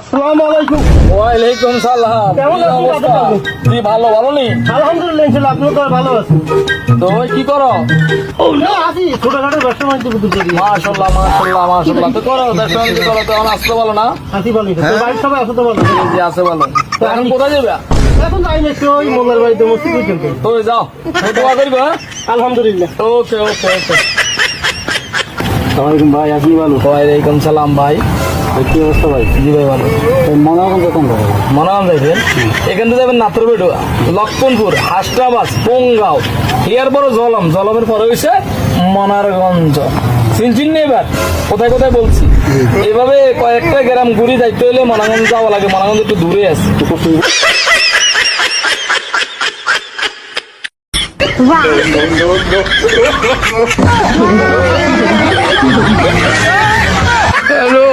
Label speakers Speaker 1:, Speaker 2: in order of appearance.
Speaker 1: আসসালামু আলাইকুম।
Speaker 2: ওয়ালাইকুম সালাম।
Speaker 1: কেমন
Speaker 2: কি
Speaker 1: আছেন
Speaker 2: অবস্থা?
Speaker 1: আপনি?
Speaker 2: জি ভালো নি?
Speaker 1: আলহামদুলিল্লাহ ইনশাআল্লাহ আপনিও তো ভালো আছেন।
Speaker 2: তো ওই কি করো?
Speaker 1: না আছি ছোটখাটো ব্যবসা বাণিজ্য করতে করি।
Speaker 2: মাশাআল্লাহ তো করো, ব্যবসা বাণিজ্য করো, তো এখন আসতে ভালো না?
Speaker 1: আছি ভালো। তো বাড়ির সবাই আছে তো ভালো?
Speaker 2: জি আছে ভালো। তো এখন কোথায় যাবে?
Speaker 1: এখন যাই না একটু ওই মোল্লার বাড়িতে মসজিদ পর্যন্ত।
Speaker 2: তো যাও, দোয়া করবে।
Speaker 1: আলহামদুলিল্লাহ।
Speaker 2: ওকে ওকে ওকে।
Speaker 1: আসসালামাইকুম ভাই, আপনি ভালো?
Speaker 2: ওয়ালাইকুম সালাম ভাই।
Speaker 1: কি অবস্থা ভাই?
Speaker 2: জি ভাই ভালো।
Speaker 1: মনে হয় কখন ভাই?
Speaker 2: মনাগাম যাইবেন? এখান থেকে যাবেন নাত্রবেটু, লক্ষণপুর, হাসনাবাদ, পোংগাঁও, এর পরে জলমের পরে হয়েছে মনারগঞ্জ। চিনচিন নেই এবার কোথায় কোথায় বলছি। এইভাবে কয়েকটা গ্রাম ঘুরি যাইতে হলে মনাগঞ্জ যাওয়া লাগে, মনাগঞ্জ একটু দূরে আছে। হ্যালো।